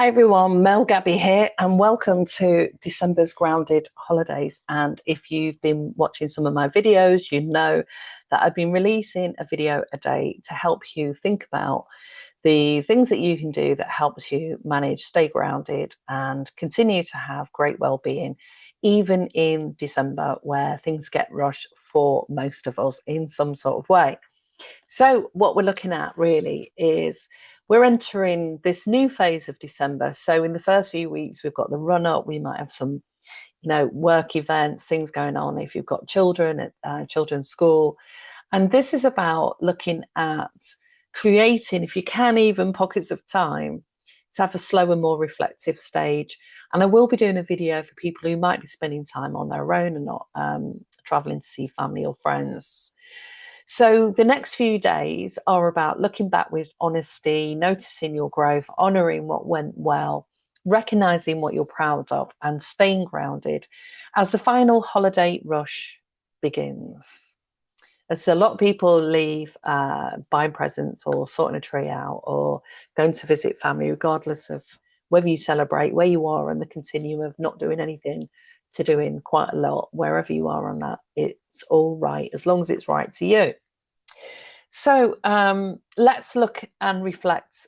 Hi everyone, Mel Gabby here, and welcome to December's Grounded Holidays. And if you've been watching some of my videos, you know that I've been releasing a video a day to help you think about the things that you can do that helps you manage, stay grounded, and continue to have great well-being, even in December where things get rushed for most of us in some sort of way. So what we're looking at really is we're entering this new phase of December. So in the first few weeks, we've got the run up. We might have some, work events, things going on if you've got children at children's school. And this is about looking at creating, if you can, even pockets of time to have a slower, more reflective stage. And I will be doing a video for people who might be spending time on their own and not traveling to see family or friends. So the next few days are about looking back with honesty, noticing your growth, honoring what went well, recognizing what you're proud of, and staying grounded as the final holiday rush begins. As a lot of people leave buying presents or sorting a tree out or going to visit family, regardless of whether you celebrate, where you are, and the continuum of not doing anything to doing quite a lot, wherever you are on that, it's all right, as long as it's right to you. So let's look and reflect,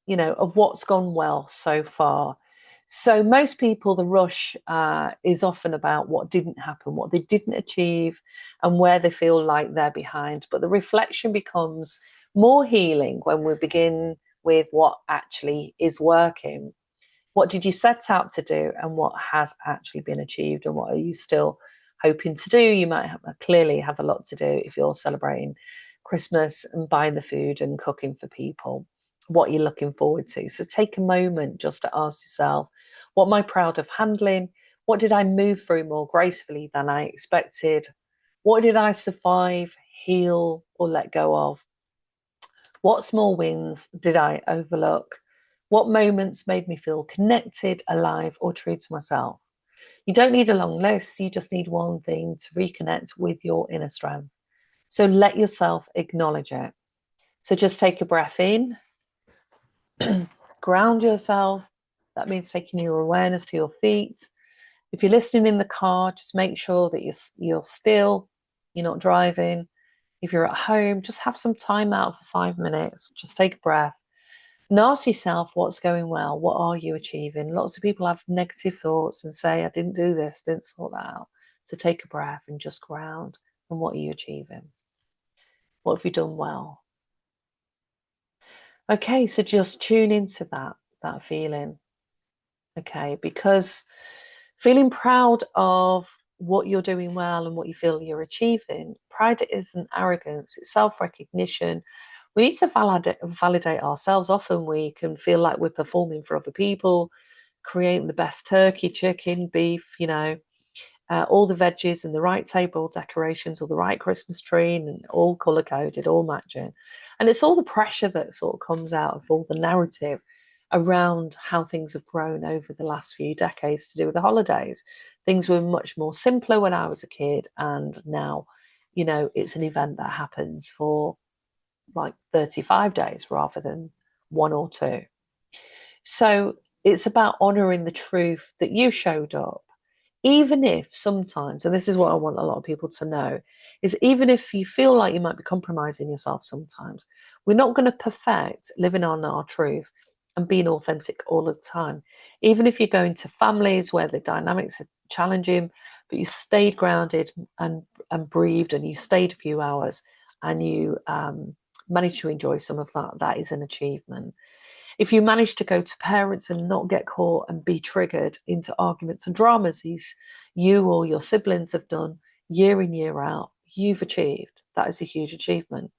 of what's gone well so far. So most people, the rush is often about what didn't happen, what they didn't achieve, and where they feel like they're behind. But the reflection becomes more healing when we begin with what actually is working. What did you set out to do, and what has actually been achieved, and what are you still hoping to do? You might clearly have a lot to do if you're celebrating Christmas and buying the food and cooking for people, what you're looking forward to. So take a moment just to ask yourself, what am I proud of handling? What did I move through more gracefully than I expected? What did I survive, heal, or let go of? What small wins did I overlook? What moments made me feel connected, alive, or true to myself? You don't need a long list. You just need one thing to reconnect with your inner strength. So let yourself acknowledge it. So just take a breath in, ground yourself. That means taking your awareness to your feet. If you're listening in the car, just make sure that you're still, you're not driving. If you're at home, just have some time out for 5 minutes. Just take a breath and ask yourself what's going well. What are you achieving? Lots of people have negative thoughts and say, I didn't do this, didn't sort that out. So take a breath and just ground. And what are you achieving? What have you done well? Okay, so just tune into that feeling. Okay, because feeling proud of what you're doing well and what you feel you're achieving, pride isn't arrogance, it's self-recognition. We need to validate ourselves. Often we can feel like we're performing for other people, creating the best turkey, chicken, beef, all the veggies and the right table decorations or the right Christmas tree and all color coded, all matching. And it's all the pressure that sort of comes out of all the narrative around how things have grown over the last few decades to do with the holidays. Things were much more simpler when I was a kid, and now, it's an event that happens for like 35 days rather than one or two. So it's about honoring the truth that you showed up, even if sometimes, and this is what I want a lot of people to know, is even if you feel like you might be compromising yourself sometimes, we're not going to perfect living on our truth and being authentic all the time. Even if you're going to families where the dynamics are challenging, but you stayed grounded and breathed and you stayed a few hours and you managed to enjoy some of that, that is an achievement. If you manage to go to parents and not get caught and be triggered into arguments and dramas you or your siblings have done year in, year out, you've achieved. That is a huge achievement.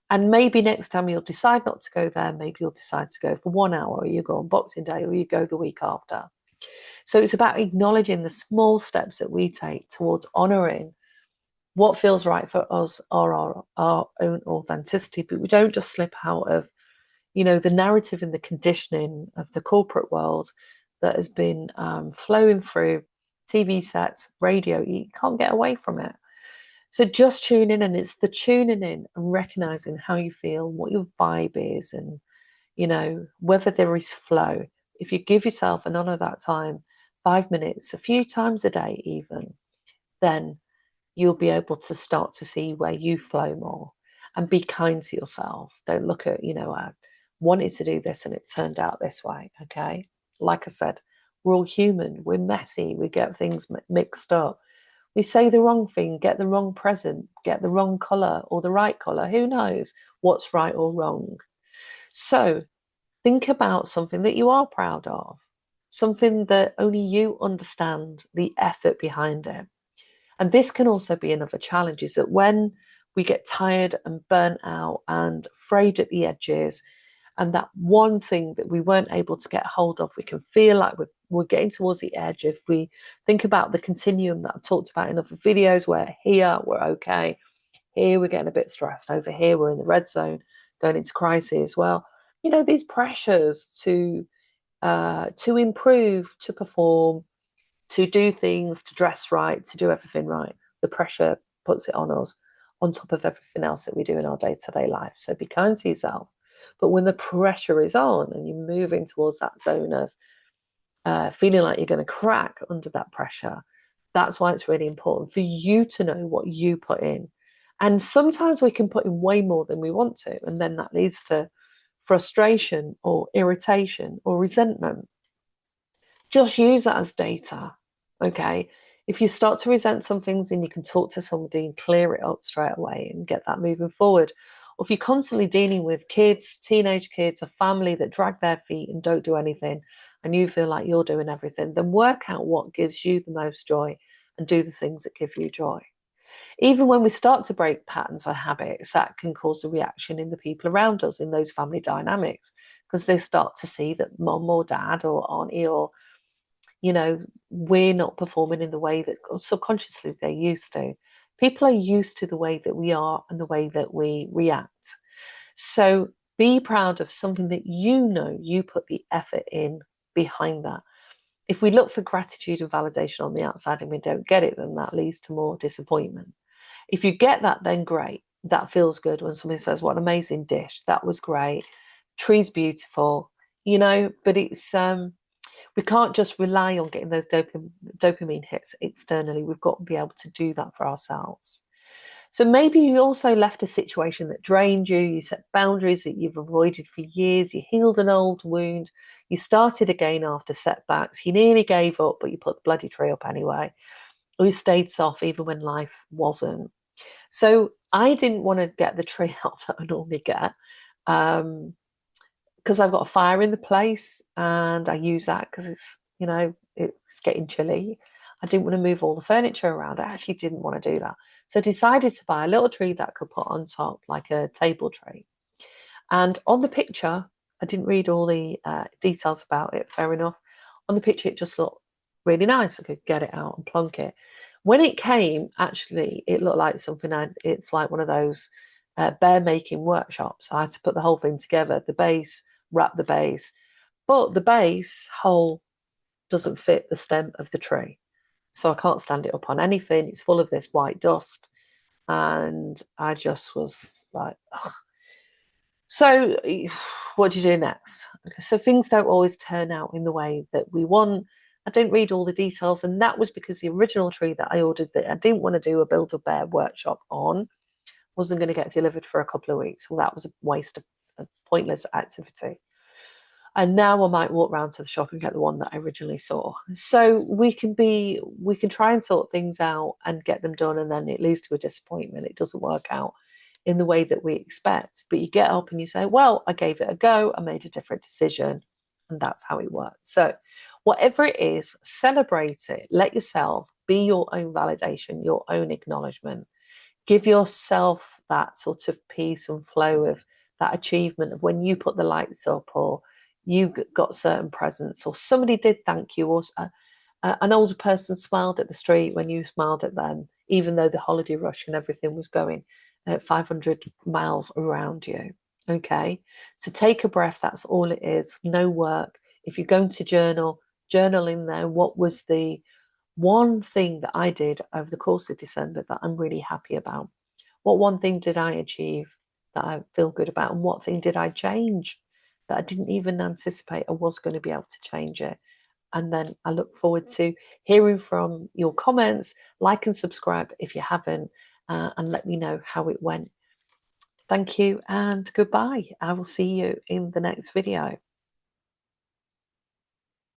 And maybe next time you'll decide not to go there. Maybe you'll decide to go for 1 hour, or you go on Boxing Day, or you go the week after. So it's about acknowledging the small steps that we take towards honouring what feels right for us, our own authenticity. But we don't just slip out of the narrative and the conditioning of the corporate world that has been flowing through TV sets, radio. You can't get away from it. So just tune in, and it's the tuning in and recognizing how you feel, what your vibe is, and whether there is flow. if you give yourself and honor that time, 5 minutes, a few times a day even, then you'll be able to start to see where you flow more and be kind to yourself. Don't look at, I wanted to do this and it turned out this way. Okay. Like I said, we're all human. We're messy. We get things mixed up. We say the wrong thing, get the wrong present, get the wrong color or the right color. Who knows what's right or wrong? So think about something that you are proud of, something that only you understand the effort behind it. And this can also be another challenge, is that when we get tired and burnt out and frayed at the edges, and that one thing that we weren't able to get hold of, we can feel like we're getting towards the edge. If we think about the continuum that I've talked about in other videos, where here we're okay, here we're getting a bit stressed, over here we're in the red zone, going into crisis. Well, these pressures to improve, to perform, to do things, to dress right, to do everything right. The pressure puts it on us on top of everything else that we do in our day-to-day life. So be kind to yourself. But when the pressure is on and you're moving towards that zone of feeling like you're going to crack under that pressure, that's why it's really important for you to know what you put in. And sometimes we can put in way more than we want to, and then that leads to frustration or irritation or resentment. Just use that as data. Okay. If you start to resent some things, then you can talk to somebody and clear it up straight away and get that moving forward. Or if you're constantly dealing with kids, teenage kids, a family that drag their feet and don't do anything, and you feel like you're doing everything, then work out what gives you the most joy and do the things that give you joy. Even when we start to break patterns or habits, that can cause a reaction in the people around us in those family dynamics, because they start to see that mom or dad or auntie or we're not performing in the way that subconsciously they're used to. People are used to the way that we are and the way that we react. So be proud of something that you put the effort in behind that. If we look for gratitude and validation on the outside and we don't get it, then that leads to more disappointment. If you get that, then great. That feels good when somebody says, what an amazing dish. That was great. Tree's beautiful, but it's we can't just rely on getting those dopamine hits externally. We've got to be able to do that for ourselves. So maybe you also left a situation that drained you. You set boundaries that you've avoided for years. You healed an old wound. You started again after setbacks. You nearly gave up, but you put the bloody tree up anyway. Or you stayed soft even when life wasn't. So I didn't want to get the tree out that I normally get. Because I've got a fire in the place and I use that because it's getting chilly. I didn't want to move all the furniture around. I actually didn't want to do that. So I decided to buy a little tree that I could put on top, like a table tree. And on the picture, I didn't read all the details about it, fair enough. On the picture, it just looked really nice. I could get it out and plonk it. When it came, actually, it looked like something, it's like one of those bear making workshops. I had to put the whole thing together, the base, wrap the base, but the base hole doesn't fit the stem of the tree. So I can't stand it up on anything. It's full of this white dust. And I just was like, ugh. So what do you do next? So things don't always turn out in the way that we want. I didn't read all the details, and that was because the original tree that I ordered that I didn't want to do a Build-A-Bear workshop on wasn't going to get delivered for a couple of weeks. Well, that was a waste of a pointless activity. And now I might walk around to the shop and get the one that I originally saw. So we can try and sort things out and get them done, and then it leads to a disappointment. It doesn't work out in the way that we expect. But you get up and you say, well, I gave it a go, I made a different decision, and that's how it works. So whatever it is, celebrate it. Let yourself be your own validation, your own acknowledgement. Give yourself that sort of peace and flow of that achievement of when you put the lights up, or you got certain presents, or somebody did thank you, or an older person smiled at the street when you smiled at them, even though the holiday rush and everything was going at 500 miles around you. Okay, so take a breath. That's all it is. No work. If you're going to journal in there. What was the one thing that I did over the course of December that I'm really happy about? What one thing did I achieve that I feel good about? And what thing did I change that I didn't even anticipate I was going to be able to change it. And then I look forward to hearing from your comments. Like and subscribe if you haven't, and let me know how it went. Thank you and goodbye. I will see you in the next video.